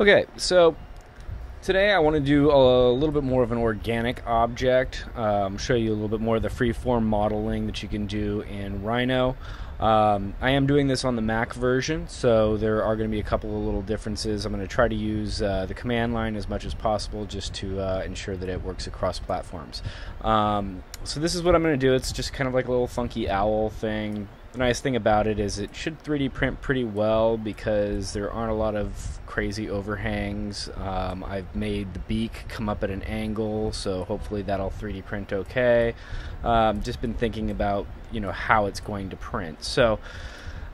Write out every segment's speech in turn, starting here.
Okay, so today I want to do a little bit more of an organic object, show you a little bit more of the freeform modeling that you can do in Rhino. I am doing this on the Mac version, so there are going to be a couple of little differences. I'm going to try to use the command line as much as possible just to ensure that it works across platforms. So this is what I'm going to do. It's just kind of like a little funky owl thing. The nice thing about it is it should 3D print pretty well because there aren't a lot of crazy overhangs. I've made the beak come up at an angle, so hopefully that'll 3D print okay. Just been thinking about, how it's going to print. So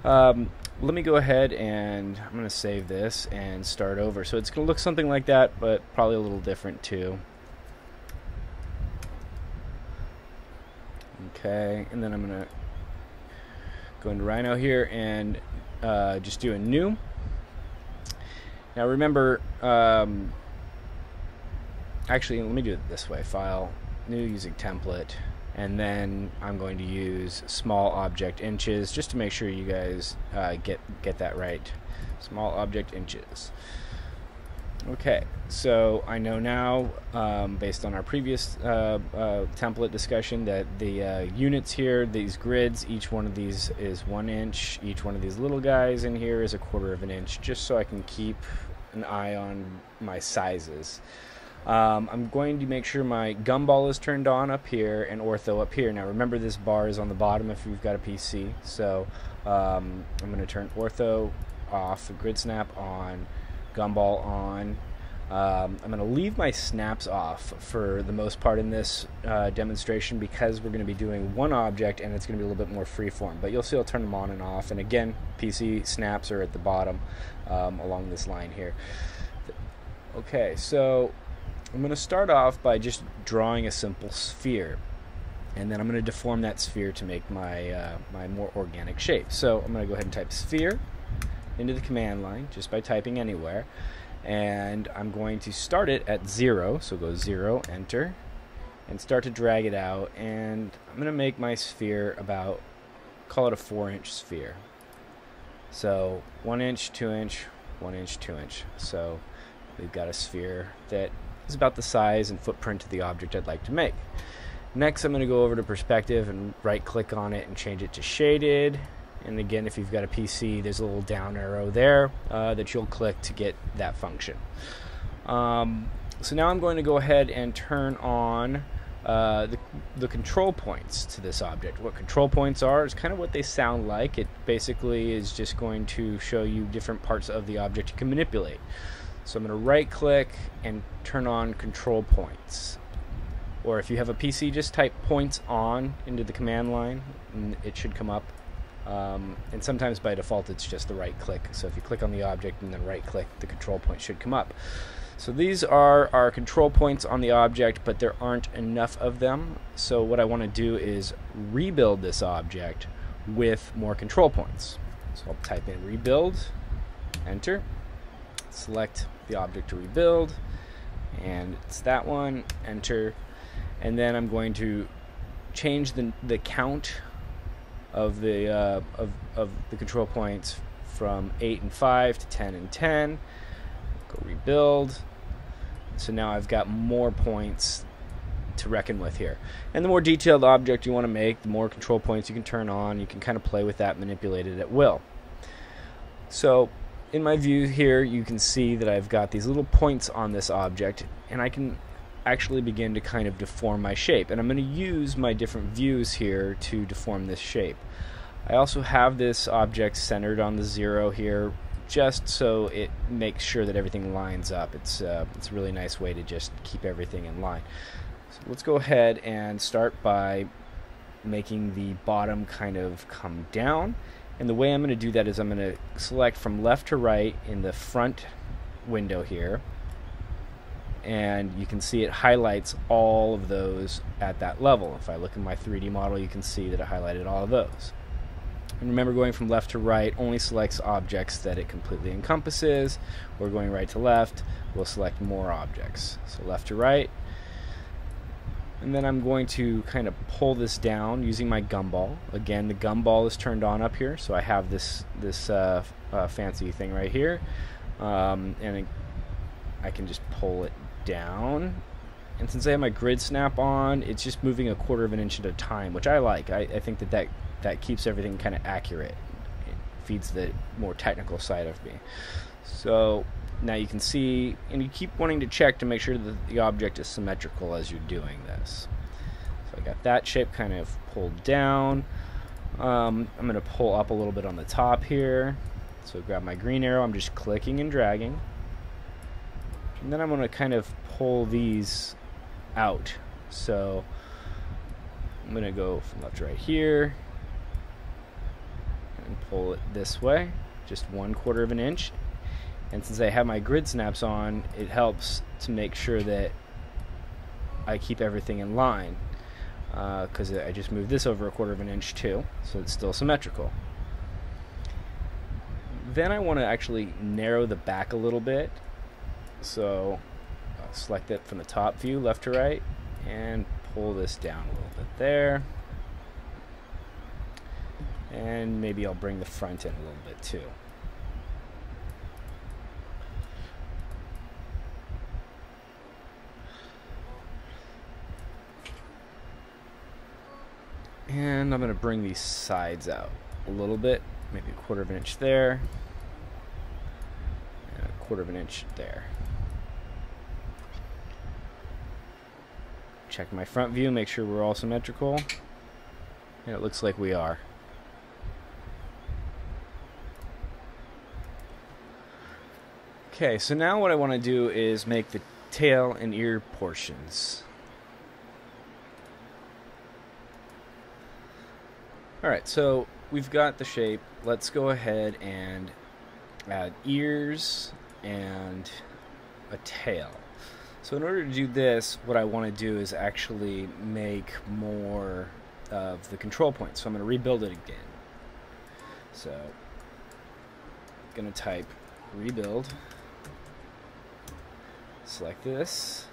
let me go ahead and I'm going to save this and start over. So it's going to look something like that, but probably a little different too. Okay, and then I'm going to go into Rhino here and just do a new. Now remember, actually let me do it this way, file, new using template, and then I'm going to use small object inches just to make sure you guys get that right. Small object inches. Okay, so I know now, based on our previous template discussion, that the units here, these grids, each one of these is 1 inch. Each one of these little guys in here is 1/4 of an inch, just so I can keep an eye on my sizes. I'm going to make sure my gumball is turned on up here and ortho up here. Now remember, this bar is on the bottom if you've got a PC, so I'm going to turn ortho off, grid snap on, gumball on. I'm going to leave my snaps off for the most part in this demonstration because we're going to be doing one object and it's going to be a little bit more freeform. But you'll see I'll turn them on and off. And again, PC snaps are at the bottom along this line here. Okay, so I'm going to start off by just drawing a simple sphere. And then I'm going to deform that sphere to make my, my more organic shape. So I'm going to go ahead and type sphere into the command line just by typing anywhere, and I'm going to start it at 0, so go 0, enter, and start to drag it out, and I'm going to make my sphere about, call it a 4-inch sphere. So 1 inch, 2 inch, 1 inch, 2 inch. So we've got a sphere that is about the size and footprint of the object I'd like to make. Next, I'm going to go over to perspective and right click on it and change it to shaded. And again, if you've got a PC, there's a little down arrow there that you'll click to get that function. So now I'm going to go ahead and turn on the control points to this object. What control points are is kind of what they sound like. It basically is just going to show you different parts of the object you can manipulate. So I'm going to right click and turn on control points. Or if you have a PC, just type points on into the command line and it should come up. And sometimes by default it's just the right click. So if you click on the object and then right click, the control point should come up. So these are our control points on the object, but there aren't enough of them. So what I want to do is rebuild this object with more control points. So I'll type in rebuild, enter, select the object to rebuild, and it's that one, enter, and then I'm going to change the count of the control points from 8 and 5 to 10 and 10. Go rebuild. So now I've got more points to reckon with here. And the more detailed object you want to make, the more control points you can turn on. You can kind of play with that, manipulate it at will. So in my view here, you can see that I've got these little points on this object, and I can actually begin to kind of deform my shape, and I'm going to use my different views here to deform this shape. I also have this object centered on the 0 here just so it makes sure that everything lines up. It's a really nice way to just keep everything in line. So let's go ahead and start by making the bottom kind of come down, and the way I'm going to do that is I'm going to select from left to right in the front window here, and you can see it highlights all of those at that level. If I look at my 3D model, you can see that it highlighted all of those. And remember, going from left to right only selects objects that it completely encompasses. Or going right to left, we'll select more objects. So left to right. And then I'm going to kind of pull this down using my gumball. Again, the gumball is turned on up here, so I have this fancy thing right here. And I can just pull it down. And since I have my grid snap on, it's just moving 1/4 of an inch at a time, which I like. I think that keeps everything kind of accurate. It feeds the more technical side of me. So now you can see, and you keep wanting to check to make sure that the object is symmetrical as you're doing this. So I got that shape kind of pulled down. I'm going to pull up a little bit on the top here. So grab my green arrow, I'm just clicking and dragging. And then I'm going to kind of pull these out. So I'm going to go from left to right here and pull it this way, just 1/4 of an inch. And since I have my grid snaps on, it helps to make sure that I keep everything in line, because I just moved this over 1/4 of an inch too, so it's still symmetrical. Then I want to actually narrow the back a little bit. So I'll select it from the top view, left to right, and pull this down a little bit there. And maybe I'll bring the front in a little bit too. And I'm going to bring these sides out a little bit, maybe 1/4 of an inch there, and 1/4 of an inch there. Check my front view, make sure we're all symmetrical, and it looks like we are. Okay, so now what I want to do is make the tail and ear portions. Alright, so we've got the shape. Let's go ahead and add ears and a tail. So in order to do this, what I want to do is actually make more of the control points. So I'm going to rebuild it again. So I'm going to type rebuild, select this,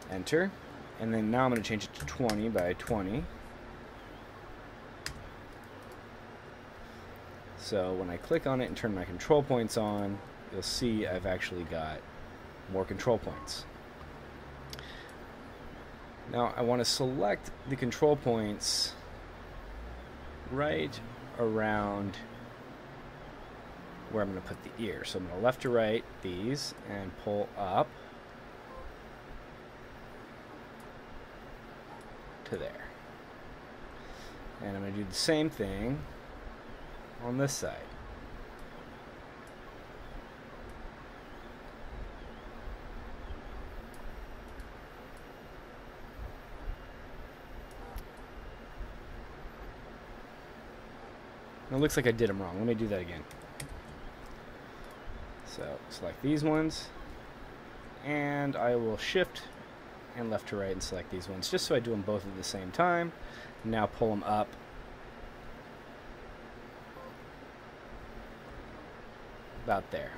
enter, and then now I'm going to change it to 20 by 20. So when I click on it and turn my control points on, you'll see I've actually got more control points. Now I want to select the control points right around where I'm going to put the ear. So I'm going to left to right these and pull up to there. And I'm going to do the same thing on this side. It looks like I did them wrong. Let me do that again. So select these ones, and I will shift and left to right and select these ones, just so I do them both at the same time. Now pull them up. About there.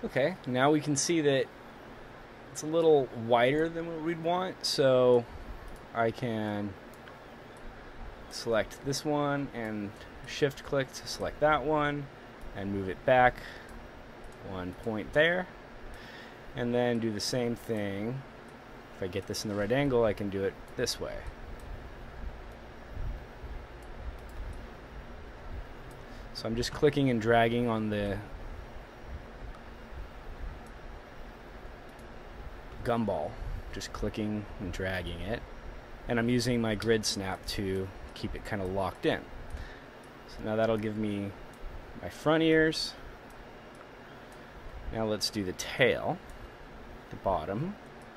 Okay, now we can see that it's a little wider than what we'd want, so I can select this one and shift click to select that one and move it back 1 point there, and then do the same thing. If I get this in the right angle, I can do it this way. So I'm just clicking and dragging on the gumball, just clicking and dragging it, and I'm using my grid snap to keep it kind of locked in. So now that'll give me my front ears. Now let's do the tail, the bottom.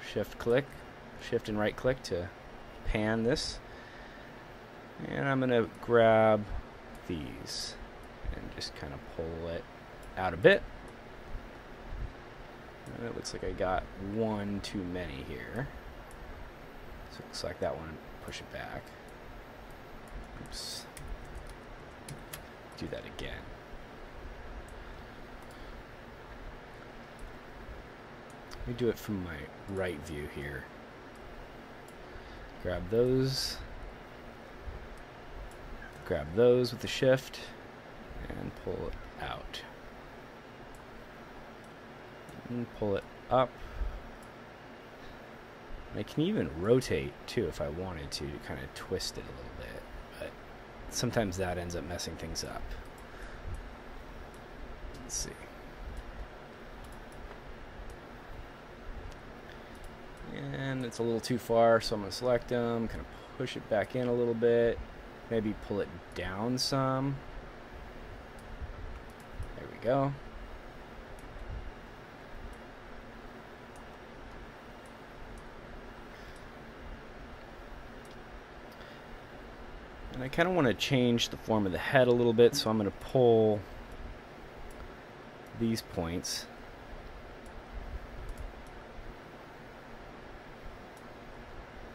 Shift and right click to pan this, and I'm gonna grab these and just kind of pull it out a bit. And it looks like I got one too many here. So select that one and push it back. Oops. Do that again. Let me do it from my right view here. Grab those with the shift and pull it out. and pull it up. And I can even rotate too if I wanted to kind of twist it a little bit, but sometimes that ends up messing things up. Let's see. And it's a little too far, so I'm going to select them, kind of push it back in a little bit, maybe pull it down some. There we go. And I kind of want to change the form of the head a little bit, so I'm going to pull these points.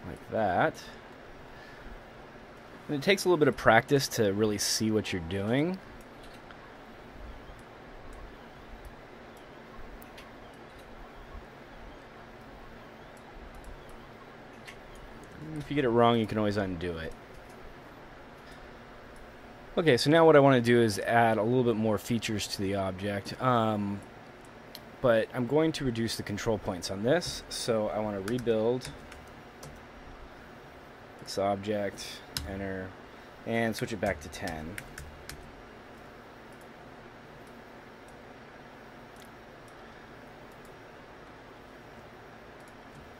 Like that. And it takes a little bit of practice to really see what you're doing. If you get it wrong, you can always undo it. Okay, so now what I want to do is add a little bit more features to the object. But I'm going to reduce the control points on this, so I want to rebuild this object, enter, and switch it back to 10.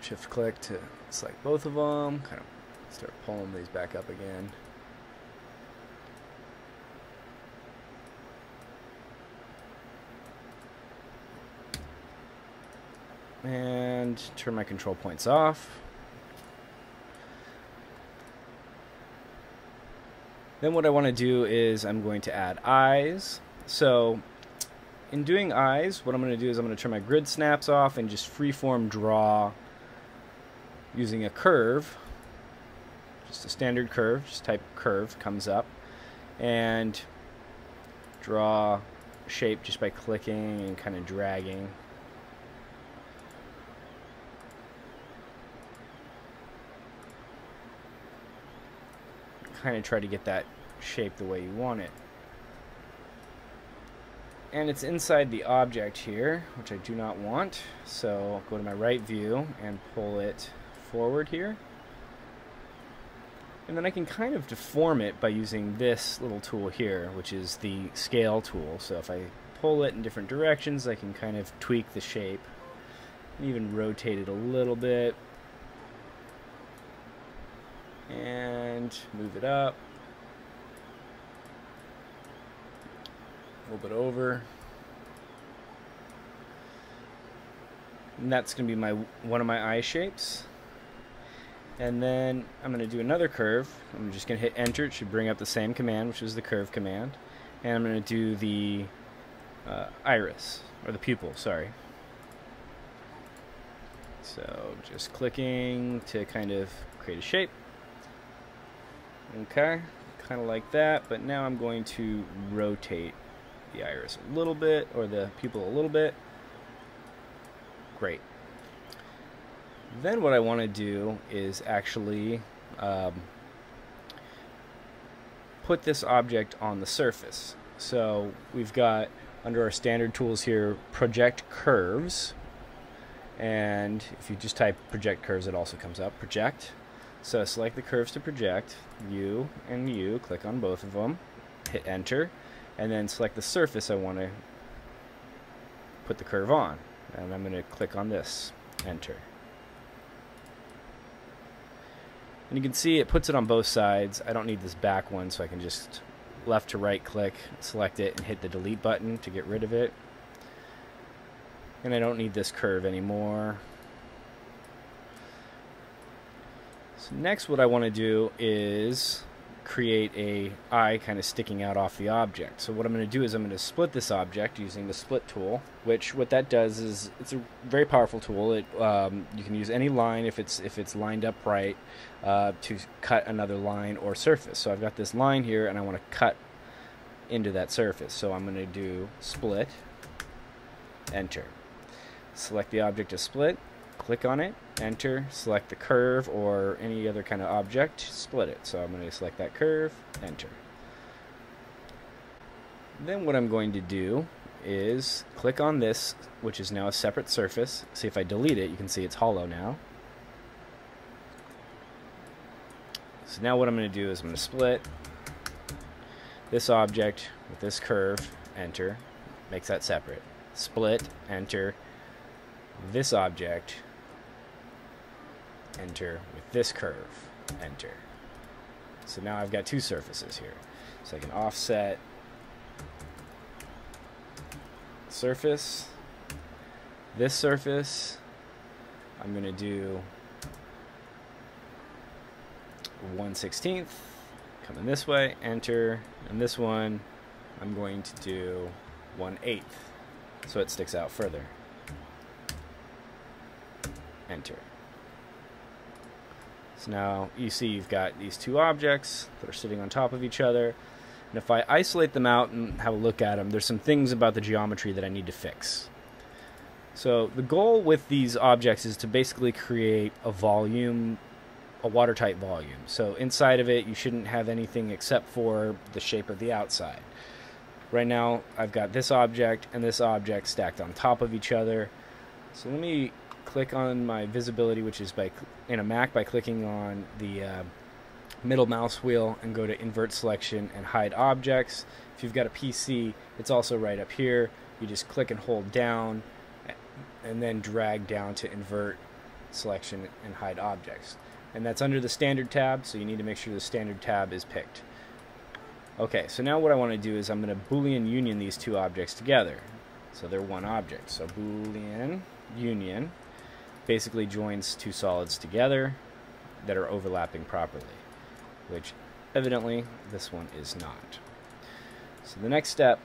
Shift click to select both of them, kind of start pulling these back up again. And turn my control points off. Then what I want to do is I'm going to add eyes. So in doing eyes, what I'm going to do is I'm going to turn my grid snaps off and just freeform draw using a curve. Just a standard curve, just type curve, comes up, and draw a shape just by clicking and kind of dragging. Kind of try to get that shape the way you want it. And it's inside the object here, which I do not want. So I'll go to my right view and pull it forward here. And then I can kind of deform it by using this little tool here, which is the scale tool. So if I pull it in different directions, I can kind of tweak the shape and even rotate it a little bit. And move it up a little bit over, and that's going to be one of my eye shapes. And then I'm going to do another curve. I'm just going to hit enter. It should bring up the same command, which is the curve command, and I'm going to do the iris, or the pupil, sorry. So just clicking to kind of create a shape. Okay, kind of like that, but now I'm going to rotate the iris a little bit, or the pupil a little bit. Great. Then what I want to do is actually put this object on the surface. So we've got, under our standard tools here, project curves, and if you just type project curves, it also comes up, project. So select the curves to project, U and U, click on both of them, hit enter, and then select the surface I want to put the curve on. And I'm going to click on this, enter. And you can see it puts it on both sides. I don't need this back one, so I can just left to right click, select it, and hit the delete button to get rid of it. And I don't need this curve anymore. So next what I want to do is create a eye kind of sticking out off the object. So what I'm going to do is I'm going to split this object using the split tool, which what that does is it's a very powerful tool. It you can use any line if it's lined up right to cut another line or surface. So I've got this line here and I want to cut into that surface. So I'm going to do split, enter. Select the object to split, click on it, enter, select the curve or any other kind of object, split it. So I'm going to select that curve, enter. Then what I'm going to do is click on this, which is now a separate surface. See, if I delete it, you can see it's hollow now. So now what I'm going to do is I'm going to split this object with this curve, enter, makes that separate. Split, enter, this object, enter, with this curve, enter. So now I've got two surfaces here. So I can offset surface, this surface, I'm going to do 1/16, coming this way, enter, and this one I'm going to do 1/8, so it sticks out further, enter. So now you see you've got these two objects that are sitting on top of each other, and if I isolate them out and have a look at them, there's some things about the geometry that I need to fix. So the goal with these objects is to basically create a volume, a watertight volume. So inside of it you shouldn't have anything except for the shape of the outside. Right now I've got this object and this object stacked on top of each other. So let me click on my visibility, which is in a Mac by clicking on the middle mouse wheel and go to invert selection and hide objects. If you've got a PC, it's also right up here. You just click and hold down and then drag down to invert selection and hide objects. And that's under the standard tab, so you need to make sure the standard tab is picked. Okay, so now what I want to do is I'm going to Boolean union these two objects together. So they're one object. So Boolean union basically joins two solids together that are overlapping properly, which evidently this one is not. So the next step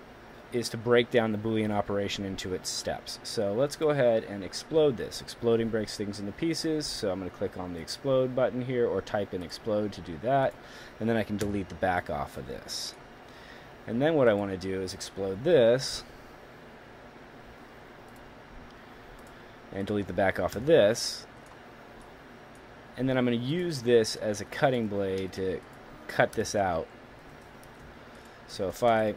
is to break down the Boolean operation into its steps. So let's go ahead and explode this. Exploding breaks things into pieces, so I'm going to click on the explode button here, or type in explode to do that, and then I can delete the back off of this. And then what I want to do is explode this and delete the back off of this, and then I'm going to use this as a cutting blade to cut this out. So if I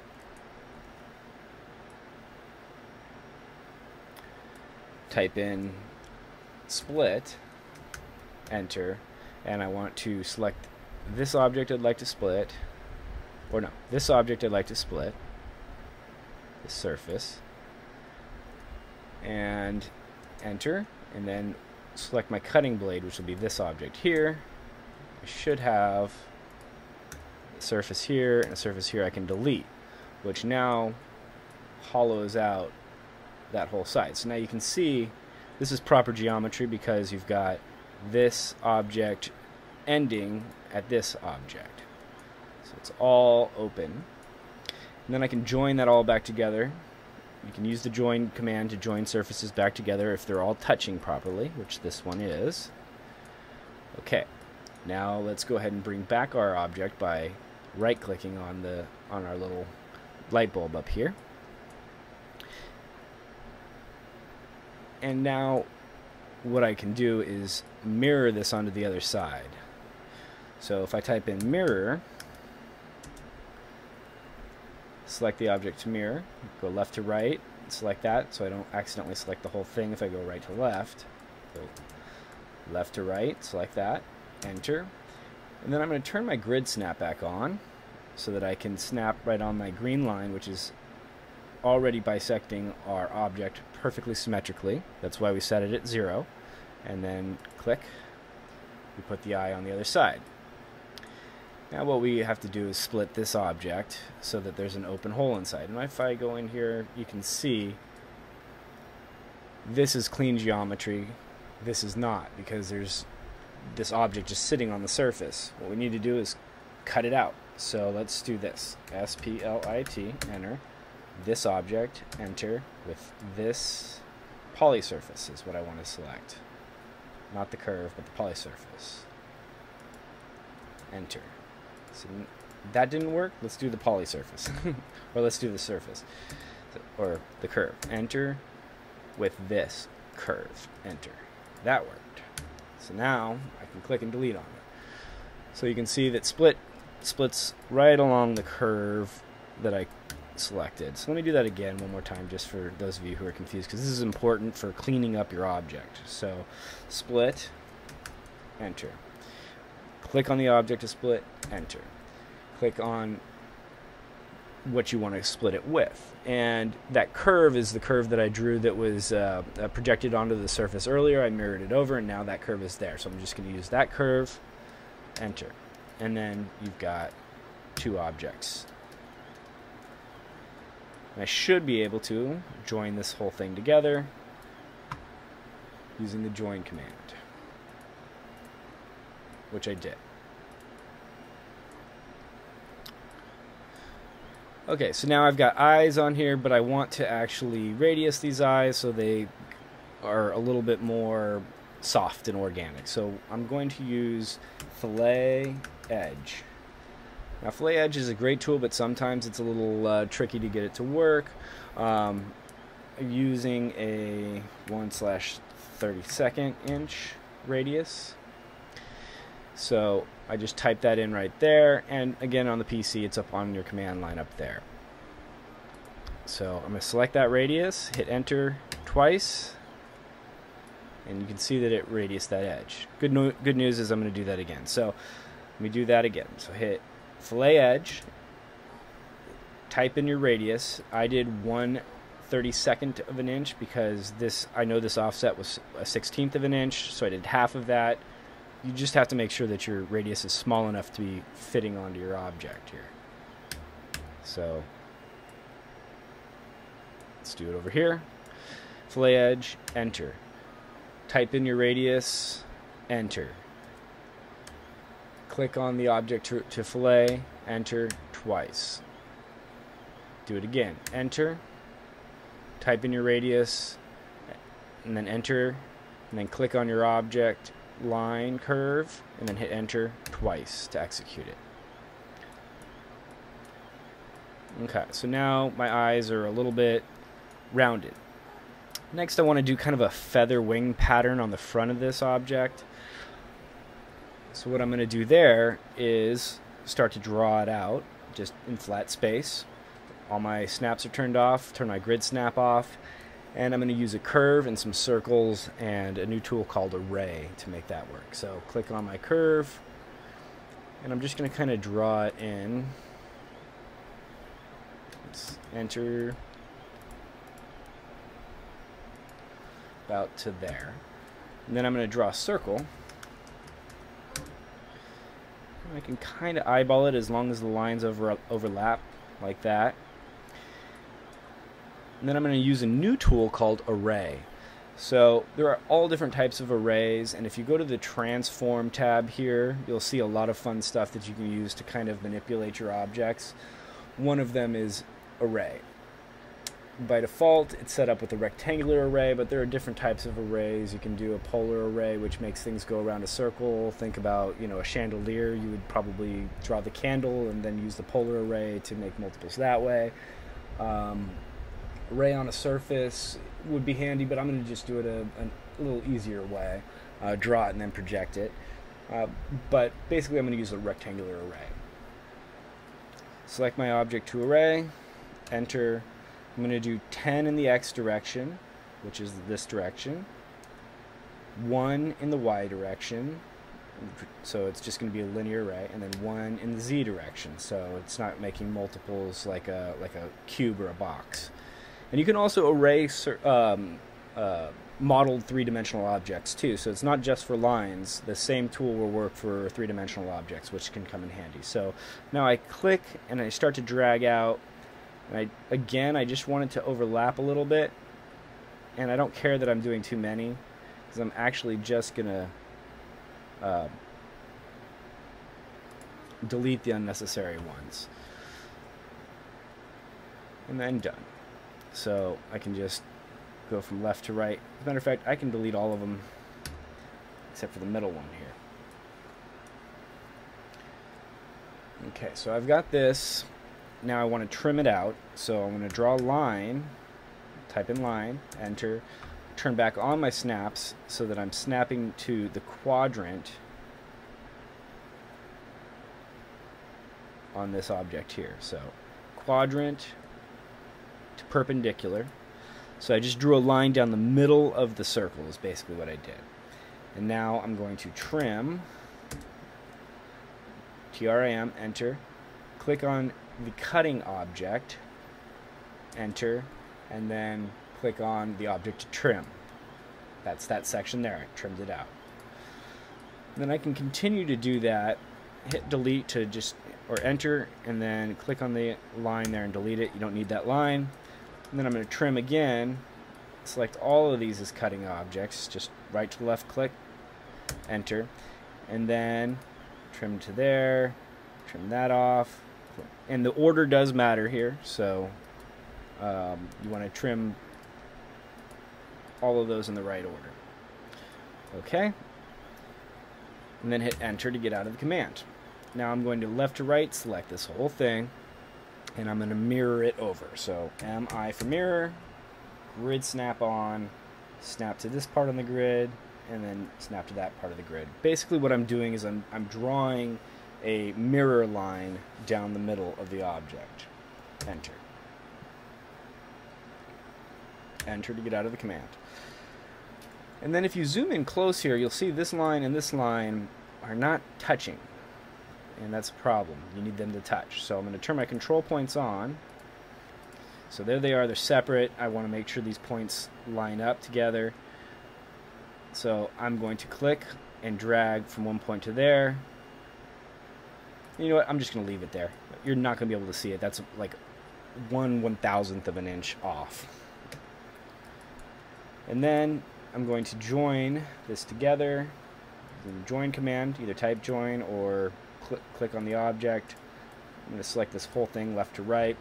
type in split, enter, and I want to select this object I'd like to split, or no, this object I'd like to split, the surface, and enter, and then select my cutting blade, which will be this object here. I should have a surface here and a surface here I can delete, which now hollows out that whole side. So now you can see this is proper geometry because you've got this object ending at this object. So it's all open. And then I can join that all back together. You can use the join command to join surfaces back together if they're all touching properly, which this one is. Okay, now let's go ahead and bring back our object by right-clicking on our little light bulb up here. And now what I can do is mirror this onto the other side. So if I type in mirror, select the object to mirror, go left to right, select that so I don't accidentally select the whole thing if I go right to left. Go left to right, select that, enter. And then I'm going to turn my grid snap back on so that I can snap right on my green line, which is already bisecting our object perfectly symmetrically. That's why we set it at 0. And then click, we put the eye on the other side. Now what we have to do is split this object so that there's an open hole inside. And if I go in here, you can see this is clean geometry. This is not, because there's this object just sitting on the surface. What we need to do is cut it out. So let's do this. S-P-L-I-T, enter. This object, enter, with this polysurface is what I want to select. Not the curve, but the polysurface. Enter. So that didn't work. Let's do the polysurface. Or let's do the surface. Or the curve. Enter with this curve. Enter. That worked. So now I can click and delete on it. So you can see that splits right along the curve that I selected. So let me do that again one more time just for those of you who are confused, because this is important for cleaning up your object. So split, enter. Click on the object to split, enter. Click on what you want to split it with. And that curve is the curve that I drew that was projected onto the surface earlier. I mirrored it over, and now that curve is there. So I'm just going to use that curve, enter. And then you've got two objects. And I should be able to join this whole thing together using the join command, which I did. Okay, so now I've got eyes on here, but I want to actually radius these eyes so they are a little bit more soft and organic. So I'm going to use fillet edge. Now, fillet edge is a great tool, but sometimes it's a little tricky to get it to work. I'm using a 1/32 inch radius. So I just type that in right there, and again on the PC it's up on your command line up there. So I'm going to select that radius, hit enter twice, and you can see that it radiused that edge. Good news is I'm going to do that again. So let me do that again. So hit fillet edge, type in your radius. I did 1/32 of an inch because I know this offset was a 1/16 of an inch, so I did half of that. You just have to make sure that your radius is small enough to be fitting onto your object here. So let's do it over here. Fillet edge, enter. Type in your radius, enter. Click on the object to fillet, enter twice. Do it again, enter. Type in your radius, and then enter, and then click on your object, line, curve, and then hit enter twice to execute it. Okay, so now my eyes are a little bit rounded. Next I want to do kind of a feather wing pattern on the front of this object. So what I'm going to do there is start to draw it out just in flat space. All my snaps are turned off, turn my grid snap off, and I'm going to use a curve and some circles and a new tool called Array to make that work. So click on my curve, and I'm just going to kind of draw it in. Let's enter about to there. And then I'm going to draw a circle. I can kind of eyeball it as long as the lines overlap like that. And then I'm going to use a new tool called Array. So there are all different types of arrays, and if you go to the Transform tab here, you'll see a lot of fun stuff that you can use to kind of manipulate your objects. One of them is Array. By default, it's set up with a rectangular array, but there are different types of arrays. You can do a polar array, which makes things go around a circle. Think about, a chandelier. You would probably draw the candle and then use the polar array to make multiples that way. Array on a surface would be handy, but I'm going to just do it a little easier way. Draw it and then project it. But basically, I'm going to use a rectangular array. Select my object to array, enter. I'm going to do 10 in the X direction, which is this direction, 1 in the Y direction, so it's just going to be a linear array, and then 1 in the Z direction, so it's not making multiples like a cube or a box. And you can also array modeled three-dimensional objects too, so it's not just for lines. The same tool will work for three-dimensional objects, which can come in handy. So now I click and I start to drag out. And I just want it to overlap a little bit, and I don't care that I'm doing too many, because I'm actually just going to delete the unnecessary ones. And then done. So I can just go from left to right. As a matter of fact, I can delete all of them except for the middle one here. Okay, so I've got this. Now I want to trim it out, so I'm going to draw a line, type in line, enter, turn back on my snaps so that I'm snapping to the quadrant on this object here. So quadrant, to perpendicular. So I just drew a line down the middle of the circle is basically what I did. And now I'm going to trim, TRIM, enter, click on the cutting object, enter, and then click on the object to trim. That's that section there. I trimmed it out. And then I can continue to do that, hit delete to just, or enter, and then click on the line there and delete it. You don't need that line. And then I'm going to trim again, select all of these as cutting objects, just right to left click, enter, and then trim to there, trim that off. And the order does matter here, so you want to trim all of those in the right order. Okay, and then hit enter to get out of the command. Now I'm going to left to right select this whole thing, and I'm going to mirror it over. So MI for mirror, grid snap on, snap to this part on the grid, and then snap to that part of the grid. Basically what I'm doing is I'm drawing a mirror line down the middle of the object. Enter. Enter to get out of the command. And then if you zoom in close here, you'll see this line and this line are not touching. And that's a problem. You need them to touch. So I'm going to turn my control points on. So there they are. They're separate. I want to make sure these points line up together. So I'm going to click and drag from one point to there. You know what? I'm just going to leave it there. You're not going to be able to see it. That's like 1/1000th of an inch off. And then I'm going to join this together. The join command, either type join or click on the object. I'm going to select this whole thing left to right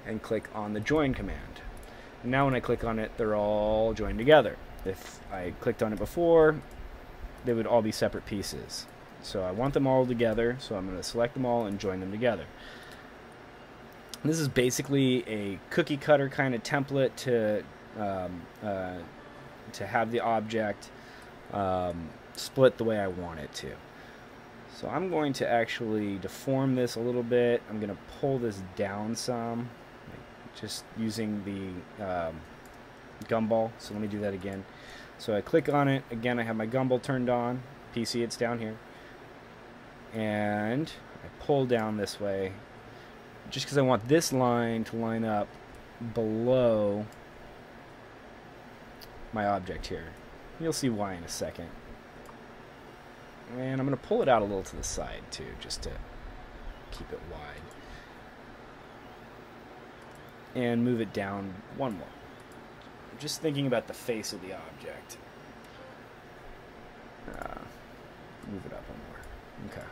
and click on the join command. And now when I click on it, they're all joined together. If I clicked on it before, they would all be separate pieces. So I want them all together, so I'm going to select them all and join them together. And this is basically a cookie cutter kind of template to have the object split the way I want it to. So I'm going to actually deform this a little bit. I'm going to pull this down some, just using the gumball. So let me do that again. So I click on it. Again, I have my gumball turned on. PC, it's down here. And I pull down this way, just because I want this line to line up below my object here. You'll see why in a second. And I'm going to pull it out a little to the side too, just to keep it wide. And move it down one more. I'm just thinking about the face of the object. Move it up one more. Okay.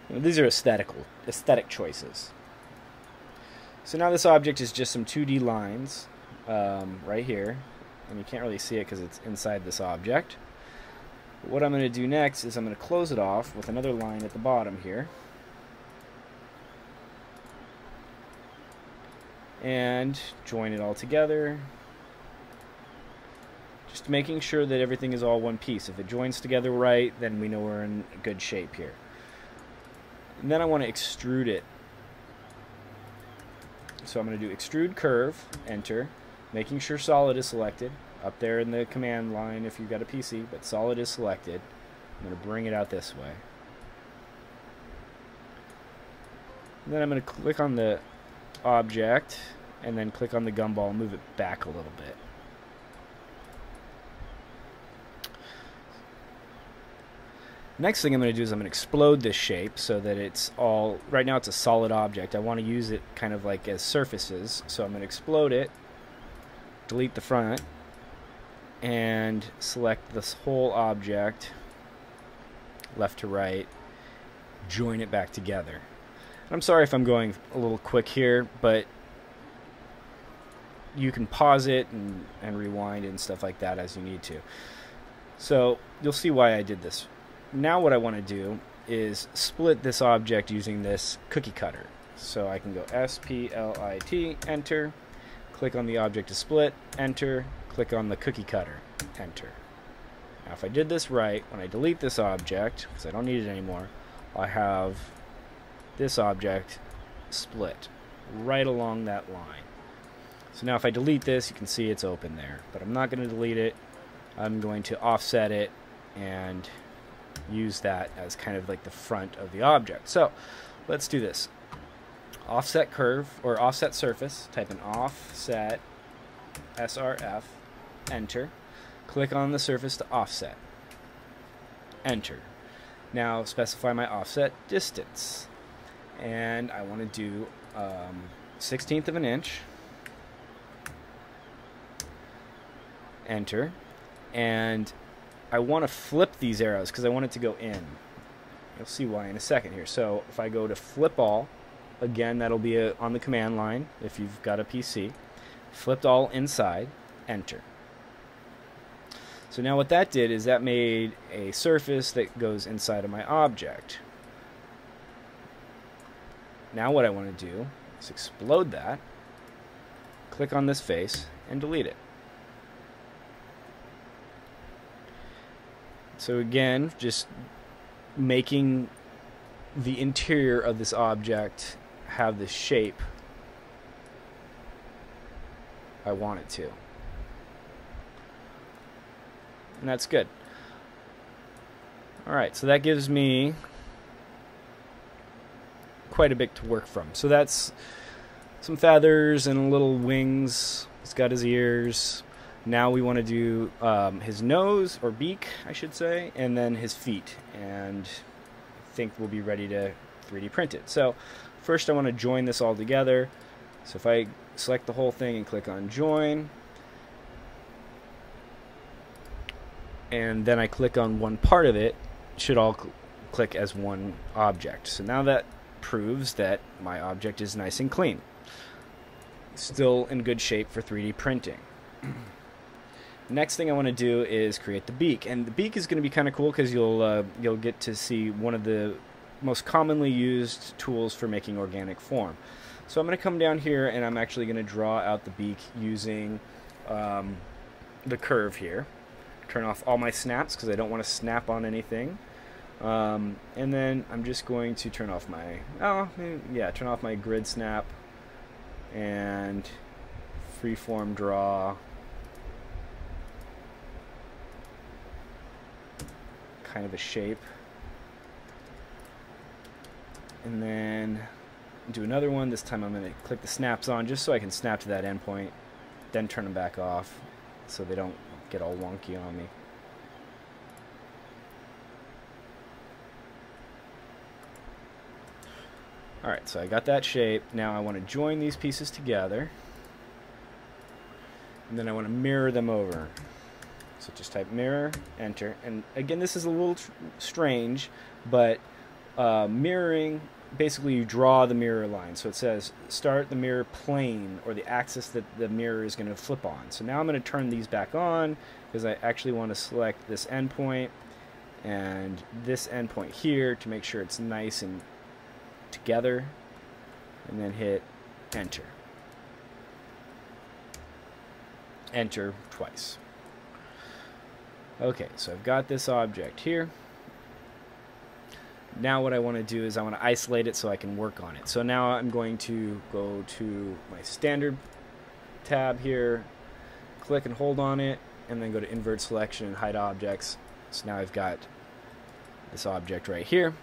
Now, these are aesthetic choices. So now this object is just some 2D lines right here. And you can't really see it because it's inside this object. But what I'm going to do next is I'm going to close it off with another line at the bottom here. And join it all together. Just making sure that everything is all one piece. If it joins together right, then we know we're in good shape here. And then I want to extrude it. So I'm going to do extrude curve, enter. Making sure solid is selected up there in the command line if you've got a PC, but solid is selected. I'm going to bring it out this way. And then I'm going to click on the object and then click on the gumball and move it back a little bit. Next thing I'm going to do is I'm going to explode this shape so that it's all, right now it's a solid object. I want to use it kind of like as surfaces, so I'm going to explode it. Delete the front and select this whole object left to right, join it back together. I'm sorry if I'm going a little quick here, but you can pause it and rewind and stuff like that as you need to. So you'll see why I did this. Now what I want to do is split this object using this cookie cutter. So I can go SPLIT, enter. Click on the object to split, enter, click on the cookie cutter, enter. Now if I did this right, when I delete this object, because I don't need it anymore, I have this object split right along that line. So now if I delete this, you can see it's open there. But I'm not going to delete it. I'm going to offset it and use that as kind of like the front of the object. So let's do this. Offset curve or offset surface. Type in offset SRF. Enter. Click on the surface to offset. Enter. Now specify my offset distance. And I want to do 1/16 of an inch. Enter. And I want to flip these arrows because I want it to go in. You'll see why in a second here. So if I go to flip all, again, that'll be on the command line if you've got a PC. Flipped all inside. Enter. So now what that did is that made a surface that goes inside of my object. Now what I want to do is explode that, click on this face, and delete it. So again, just making the interior of this object have the shape I want it to. And that's good. Alright, so that gives me quite a bit to work from. So that's some feathers and little wings. He's got his ears. Now we want to do his nose, or beak, I should say, and then his feet. And I think we'll be ready to 3D print it. So first I want to join this all together. So if I select the whole thing and click on join, and then I click on one part of it, it should all click as one object. So now that proves that my object is nice and clean. Still in good shape for 3D printing. Next thing I want to do is create the beak, and the beak is going to be kind of cool because you'll get to see one of the most commonly used tools for making organic form. So I'm going to come down here and I'm actually going to draw out the beak using the curve here. Turn off all my snaps because I don't want to snap on anything. And then I'm just going to turn off my turn off my grid snap and freeform draw. Kind of a shape, and then do another one. This time I'm going to click the snaps on just so I can snap to that endpoint, then turn them back off so they don't get all wonky on me. Alright, so I got that shape. Now I want to join these pieces together, and then I want to mirror them over. So just type mirror, enter, and again this is a little strange, but mirroring, basically you draw the mirror line. So it says start the mirror plane, or the axis that the mirror is going to flip on. So now I'm going to turn these back on because I actually want to select this endpoint and this endpoint here to make sure it's nice and together, and then hit enter. Enter twice. Okay, so I've got this object here. Now what I want to do is I want to isolate it so I can work on it. So now I'm going to go to my standard tab here, click and hold on it, and then go to invert selection and hide objects. So now I've got this object right here.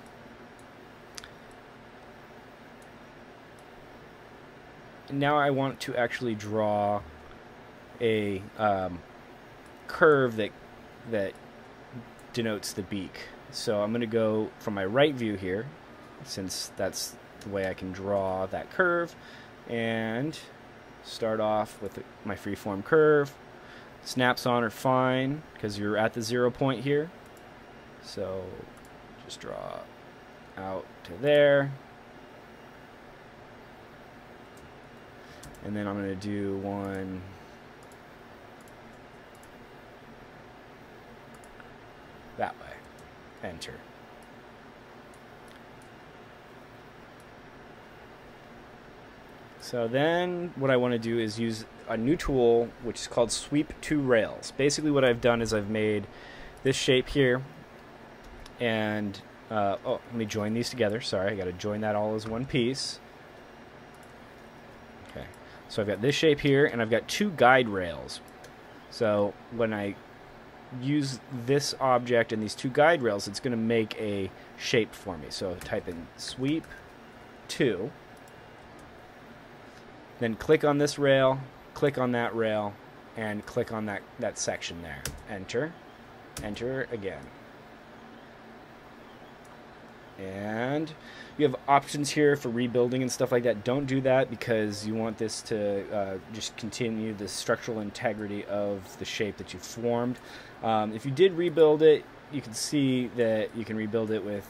And now I want to actually draw a curve that denotes the beak. So I'm going to go from my right view here, since that's the way I can draw that curve, and start off with my freeform curve. Snaps on are fine because you're at the 0 point here. So just draw out to there. And then I'm going to do one that way. Enter. So then what I want to do is use a new tool which is called Sweep to Rails. Basically what I've done is I've made this shape here, and let me join these together. Sorry, I got to join that all as one piece. Okay. So I've got this shape here, and I've got two guide rails. So when I use this object and these two guide rails, it's going to make a shape for me. So type in sweep 2, then click on this rail, click on that rail, and click on that section there. Enter, enter again. And you have options here for rebuilding and stuff like that. Don't do that because you want this to just continue the structural integrity of the shape that you formed. If you did rebuild it, you can see that you can rebuild it with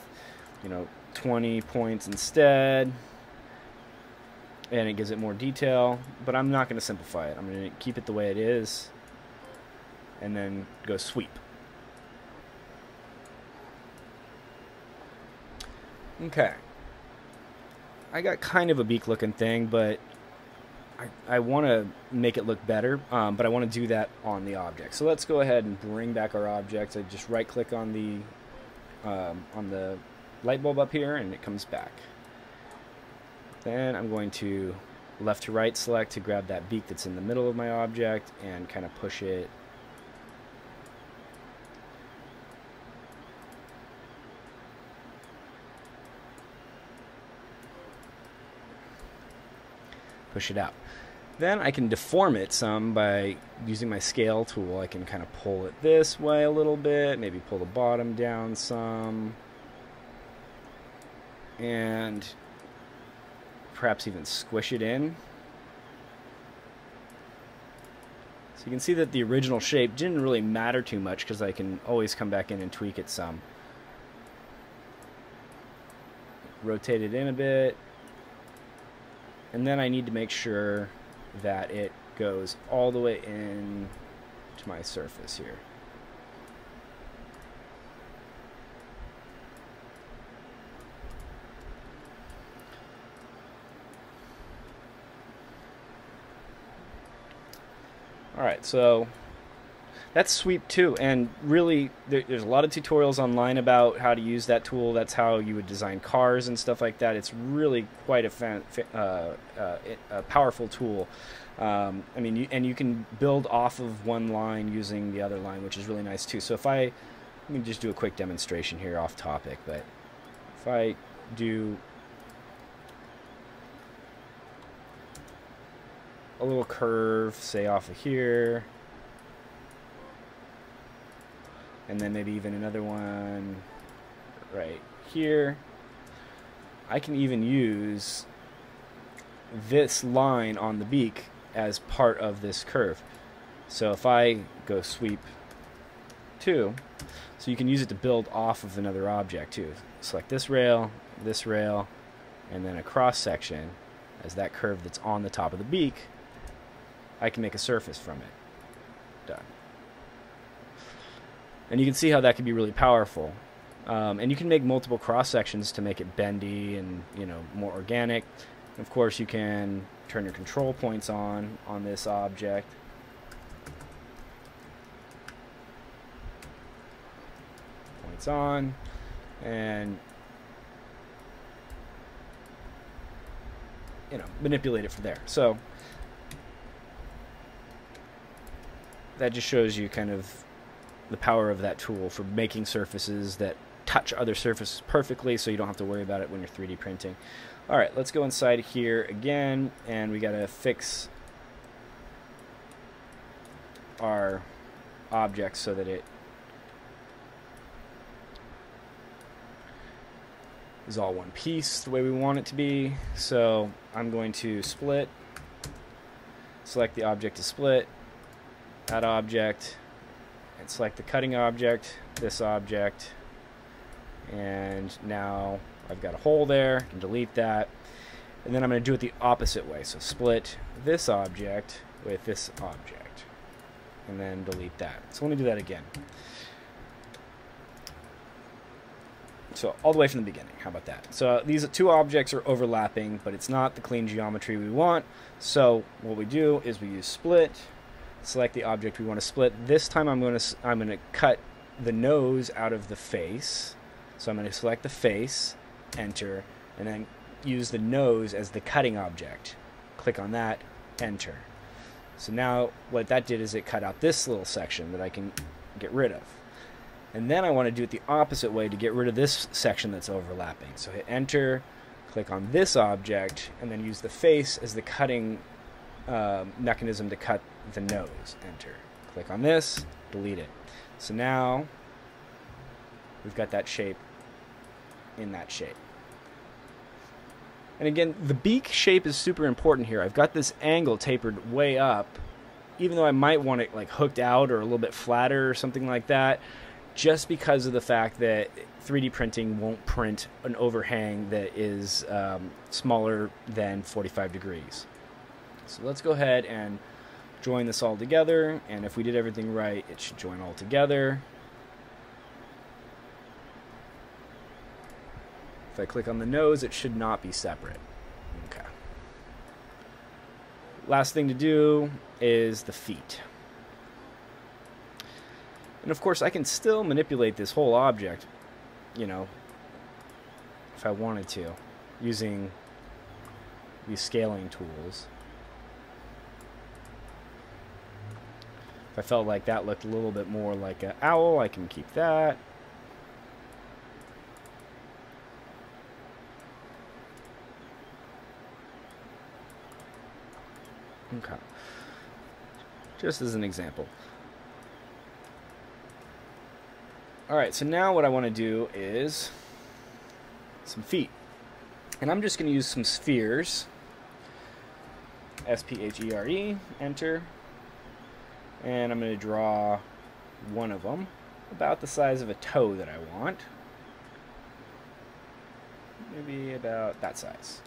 20 points instead, and it gives it more detail, but I'm not going to simplify it. I'm going to keep it the way it is and then go sweep. Okay, I got kind of a beak looking thing, but I want to make it look better, but I want to do that on the object. So let's go ahead and bring back our object. I just right click on the light bulb up here and it comes back. Then I'm going to left to right select to grab that beak that's in the middle of my object and kind of push it out. Then I can deform it some by using my scale tool. I can kind of pull it this way a little bit, maybe pull the bottom down some, and perhaps even squish it in. So you can see that the original shape didn't really matter too much because I can always come back in and tweak it some. Rotate it in a bit. And then I need to make sure that it goes all the way in to my surface here. Alright, so that's sweep 2, and really there's a lot of tutorials online about how to use that tool. That's how you would design cars and stuff like that. It's really quite a powerful tool. I mean, you can build off of one line using the other line, which is really nice too. So let me just do a quick demonstration here off topic, but if I do a little curve, say off of here, and then maybe even another one right here, I can even use this line on the beak as part of this curve. So if I go sweep 2, so you can use it to build off of another object too. Select this rail, and then a cross section as that curve that's on the top of the beak. I can make a surface from it. Done. And you can see how that can be really powerful. And you can make multiple cross sections to make it bendy and more organic. Of course, you can turn your control points on this object. Points on, and manipulate it from there. So that just shows you kind of the power of that tool for making surfaces that touch other surfaces perfectly, so you don't have to worry about it when you're 3D printing. All right, let's go inside here again, and we got to fix our object so that it is all one piece the way we want it to be. So I'm going to split, select the object to split, that object, and select the cutting object, this object, and now I've got a hole there. I can delete that, and then I'm going to do it the opposite way. So split this object with this object, and then delete that. So let me do that again. So all the way from the beginning. How about that? So these two objects are overlapping, but it's not the clean geometry we want. So what we do is we use split, select the object we want to split. This time I'm going to cut the nose out of the face. So I'm going to select the face, enter, and then use the nose as the cutting object. Click on that, enter. So now what that did is it cut out this little section that I can get rid of. And then I want to do it the opposite way to get rid of this section that's overlapping. So hit enter, click on this object, and then use the face as the cutting mechanism to cut the nose. Enter. Click on this, delete it. So now we've got that shape in that shape. And again, the beak shape is super important here. I've got this angle tapered way up, even though I might want it like hooked out or a little bit flatter or something like that, just because of the fact that 3D printing won't print an overhang that is smaller than 45 degrees. So let's go ahead and join this all together, and if we did everything right, it should join all together. If I click on the nose, it should not be separate. Okay. Last thing to do is the feet. And of course, I can still manipulate this whole object, you know, if I wanted to, using these scaling tools. If I felt like that looked a little bit more like an owl, I can keep that. Okay. Just as an example. Alright, so now what I want to do is some feet. And I'm just going to use some spheres. S-P-H-E-R-E, enter. And I'm going to draw one of them, about the size of a toe that I want. Maybe about that size.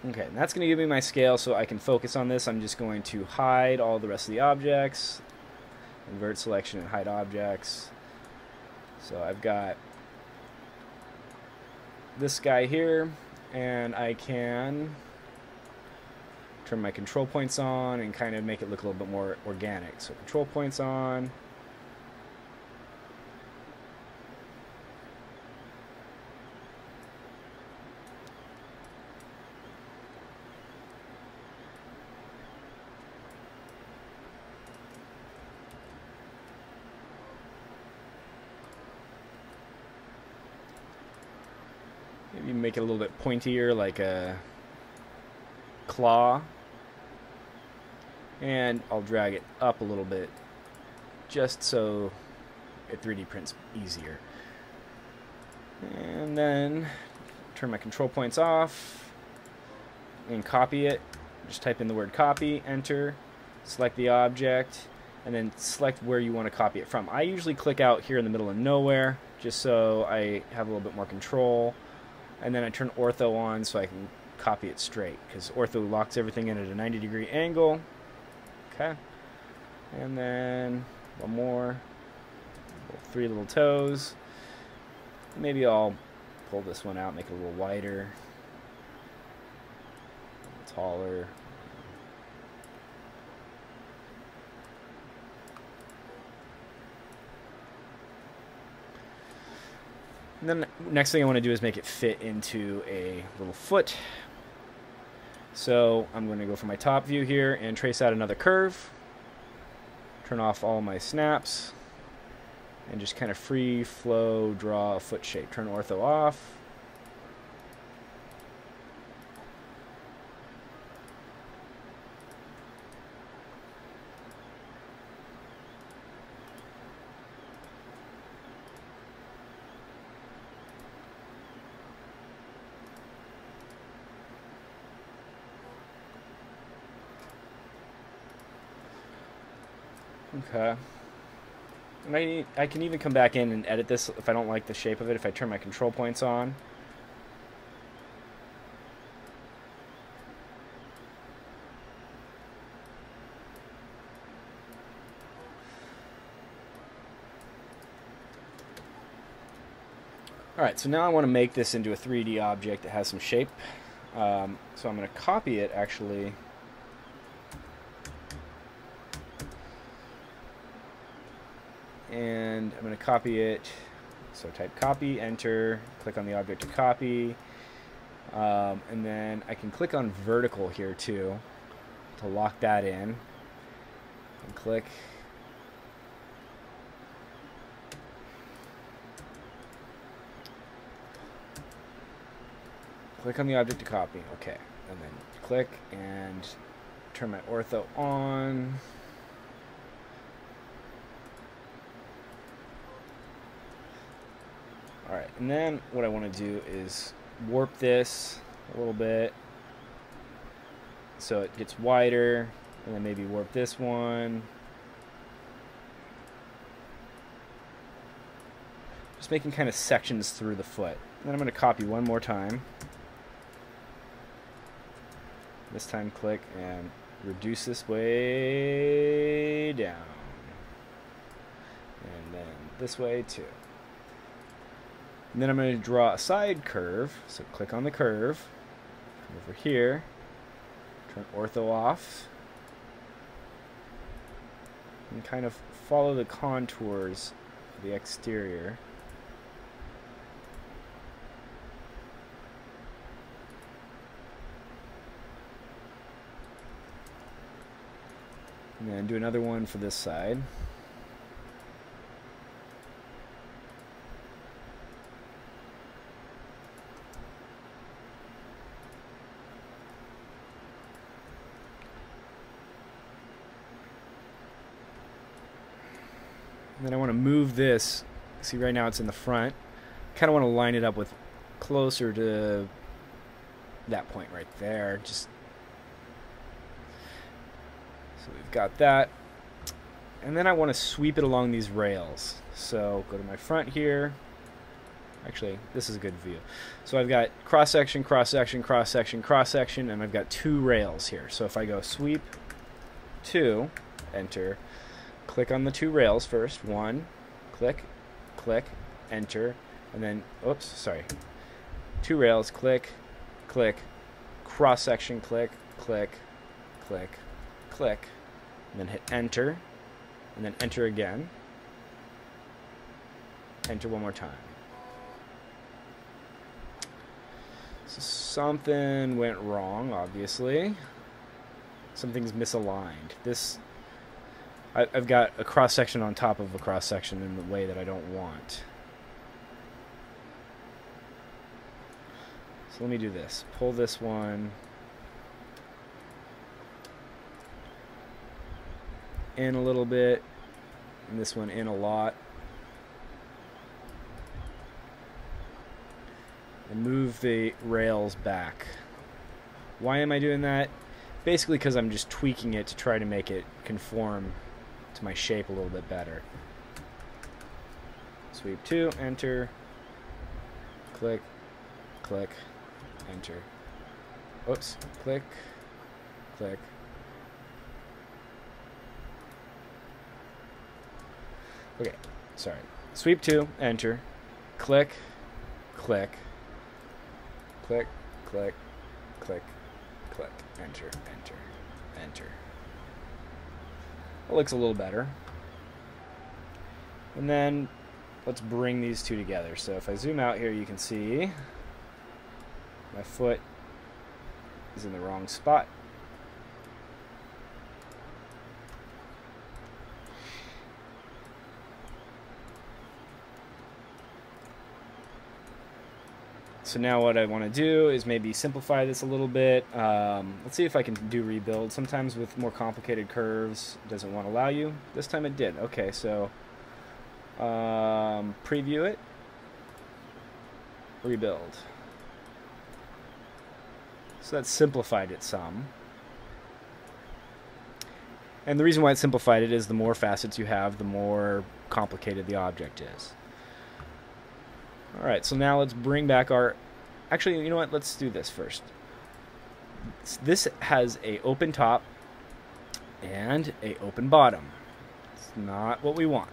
Okay, and that's going to give me my scale so I can focus on this. I'm just going to hide all the rest of the objects. Invert selection and hide objects. So I've got this guy here, and I can turn my control points on and kind of make it look a little bit more organic. So control points on. Maybe make it a little bit pointier, like a claw. And I'll drag it up a little bit, just so it 3D prints easier. And then turn my control points off and copy it. Just type in the word copy, enter, select the object, and then select where you want to copy it from. I usually click out here in the middle of nowhere, just so I have a little bit more control. And then I turn ortho on so I can copy it straight, because ortho locks everything in at a 90-degree angle. Okay. And then one more. 3 little toes. Maybe I'll pull this one out, make it a little wider, a little taller. And then the next thing I want to do is make it fit into a little foot. So I'm going to go for my top view here and trace out another curve. Turn off all my snaps. And just kind of free flow draw a foot shape. Turn ortho off. Okay. And I can even come back in and edit this if I don't like the shape of it, if I turn my control points on. Alright, so now I want to make this into a 3D object that has some shape. So I'm going to copy it actually. And I'm going to copy it. So type copy, enter, click on the object to copy, And then I can click on vertical here too to lock that in. And click. Click on the object to copy. Okay. And then click and turn my ortho on. Alright, and then what I want to do is warp this a little bit so it gets wider, and then maybe warp this one. Just making kind of sections through the foot. And then I'm going to copy one more time. This time click and reduce this way down. And then this way too. And then I'm going to draw a side curve. So click on the curve. Come over here. Turn ortho off. And kind of follow the contours of the exterior. And then do another one for this side. And then I want to move this. See, right now it's in the front. Kind of want to line it up with closer to that point right there. Just so we've got that. And then I want to sweep it along these rails. So go to my front here. Actually, this is a good view. So I've got cross-section, cross-section, cross-section, cross-section, and I've got 2 rails here. So if I go sweep 2, enter, click on the 2 rails first. 1, click, click, enter, and then, oops, sorry. 2 rails, click, click, cross-section, click, click, click, click, and then hit enter, and then enter again. Enter one more time. So something went wrong, obviously. Something's misaligned. I've got a cross-section on top of a cross-section in the way that I don't want. So let me do this. Pull this one in a little bit, and this one in a lot. And move the rails back. Why am I doing that? Basically because I'm just tweaking it to try to make it conform to my shape a little bit better. Sweep 2, enter, click, click, enter. Oops, click, click. Okay, sorry. Sweep 2, enter, click, click, click, click, click, click, enter, enter, enter. It looks a little better. And then let's bring these 2 together. So if I zoom out here, you can see my foot is in the wrong spot. So now what I want to do is maybe simplify this a little bit. Let's see if I can do rebuild. Sometimes with more complicated curves, it doesn't want to allow you. This time it did. Okay, so preview it. Rebuild. So that simplified it some. And the reason why it simplified it is the more facets you have, the more complicated the object is. Alright, so now let's bring back our... Actually, you know what? Let's do this first. This has a open top and a open bottom. It's not what we want.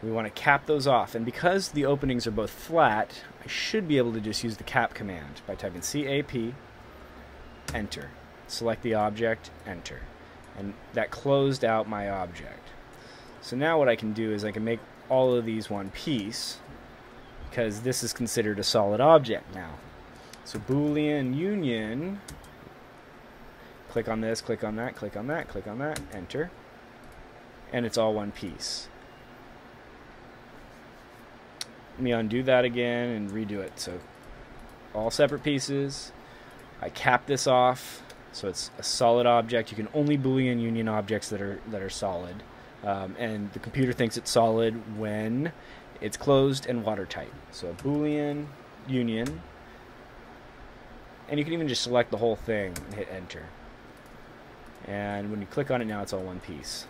We want to cap those off. And because the openings are both flat, I should be able to just use the cap command by typing CAP, enter. Select the object, enter. And that closed out my object. So now what I can do is I can make all of these one piece, because this is considered a solid object now. So Boolean union, click on this, click on that, click on that, click on that, enter, and it's all one piece. Let me undo that again and redo it. So all separate pieces. I cap this off so it's a solid object. You can only Boolean union objects that are solid, and the computer thinks it's solid when it's closed and watertight. So Boolean union, and you can even just select the whole thing and hit enter. And when you click on it now, it's all one piece.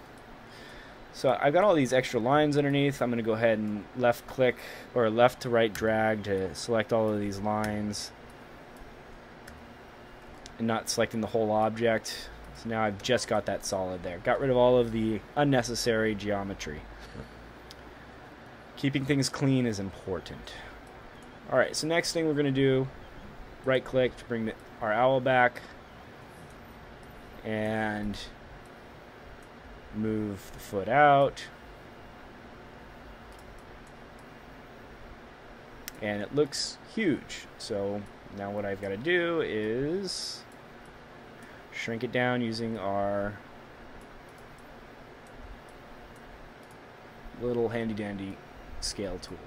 So I've got all these extra lines underneath. I'm going to go ahead and left click or left to right drag to select all of these lines and not selecting the whole object. So now I've just got that solid there. Got rid of all of the unnecessary geometry. Keeping things clean is important. Alright, so next thing we're going to do, right click to bring our owl back and move the foot out. And it looks huge. So now what I've got to do is shrink it down using our little handy dandy scale tool.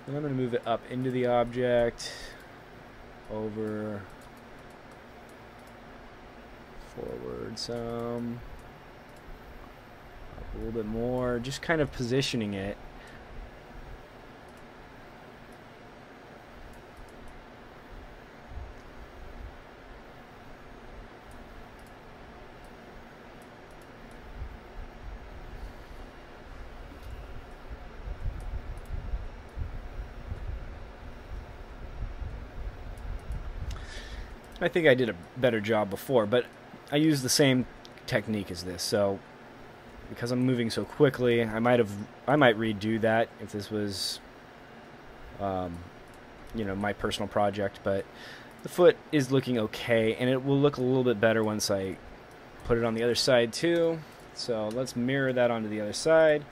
And I'm going to move it up into the object, over, forward some, up a little bit more, just kind of positioning it. I think I did a better job before, but I used the same technique as this. So because I'm moving so quickly, I might redo that if this was you know, my personal project, but the foot is looking okay, and it will look a little bit better once I put it on the other side too. So let's mirror that onto the other side.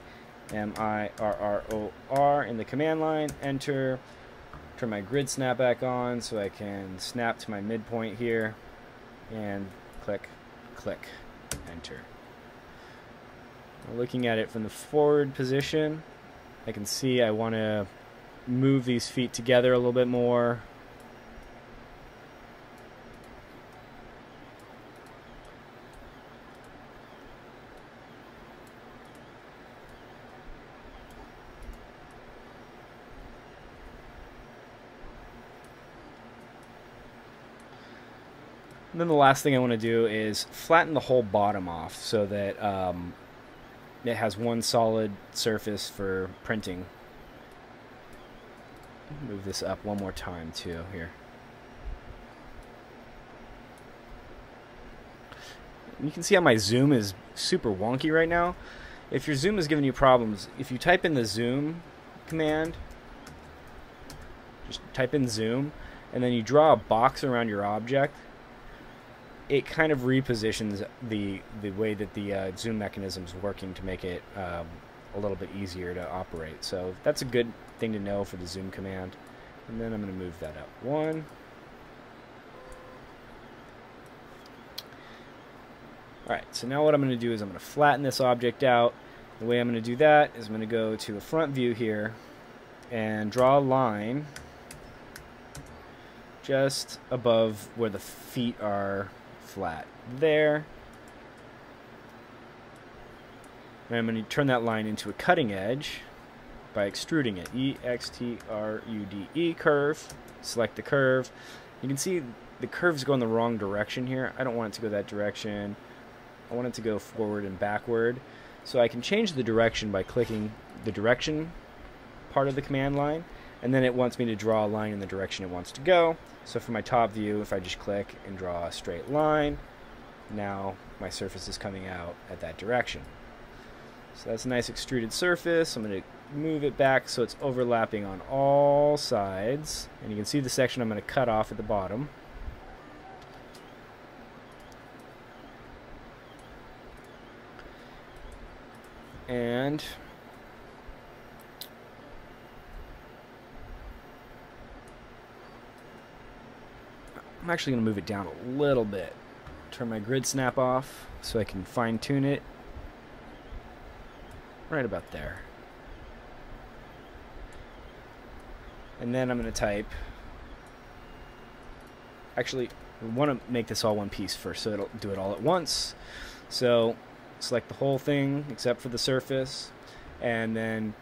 M-I-R-R-O-R in the command line, enter. Turn my grid snap back on so I can snap to my midpoint here, and click, click, enter. Looking at it from the forward position, I can see I want to move these feet together a little bit more. And then the last thing I want to do is flatten the whole bottom off so that it has one solid surface for printing. Move this up one more time too here. You can see how my zoom is super wonky right now. If your zoom is giving you problems, if you type in the zoom command, just type in zoom, and then you draw a box around your object, it kind of repositions the way that the zoom mechanism is working to make it a little bit easier to operate. So that's a good thing to know for the zoom command. And then I'm going to move that up one. Alright, so now what I'm going to do is I'm going to flatten this object out. The way I'm going to do that is I'm going to go to a front view here and draw a line just above where the feet are flat there. And I'm going to turn that line into a cutting edge by extruding it. E-X-T-R-U-D-E, curve. Select the curve. You can see the curve's going the wrong direction here. I don't want it to go that direction. I want it to go forward and backward. So I can change the direction by clicking the direction part of the command line, and then it wants me to draw a line in the direction it wants to go. So for my top view, if I just click and draw a straight line, now my surface is coming out at that direction. So that's a nice extruded surface. I'm going to move it back so it's overlapping on all sides. And you can see the section I'm going to cut off at the bottom. And I'm actually going to move it down a little bit. Turn my grid snap off so I can fine tune it right about there. And then I'm going to type, actually we want to make this all one piece first, so it'll do it all at once. So select the whole thing except for the surface, and then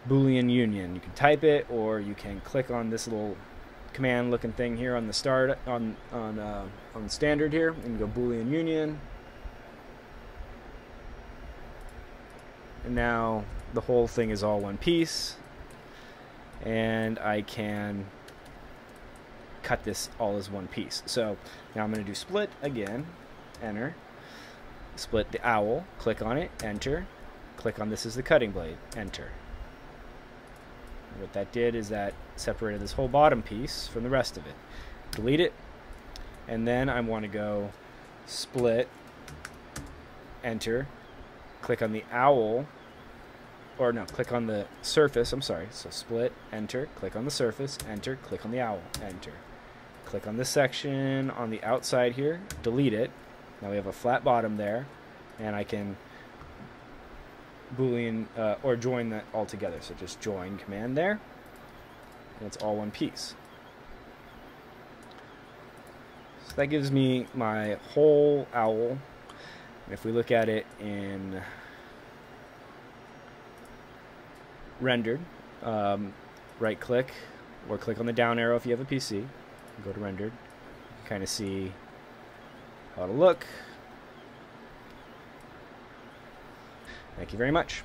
Boolean union. You can type it, or you can click on this little command looking thing here on the start on standard here and go Boolean union. And now the whole thing is all one piece, and I can cut this all as one piece. So now I'm going to do split again, enter, split the owl, click on it, enter, click on this as the cutting blade, enter. What that did is that separated this whole bottom piece from the rest of it. Delete it, and then I want to go split, enter, click on the owl, or no, click on the surface, I'm sorry, so split, enter, click on the surface, enter, click on the owl, enter. Click on this section on the outside here, delete it. Now we have a flat bottom there, and I can Boolean or join that all together. So just join command there, and it's all one piece. So that gives me my whole owl. And if we look at it in rendered, right click or click on the down arrow if you have a PC, go to rendered, kind of see how it'll look. Thank you very much.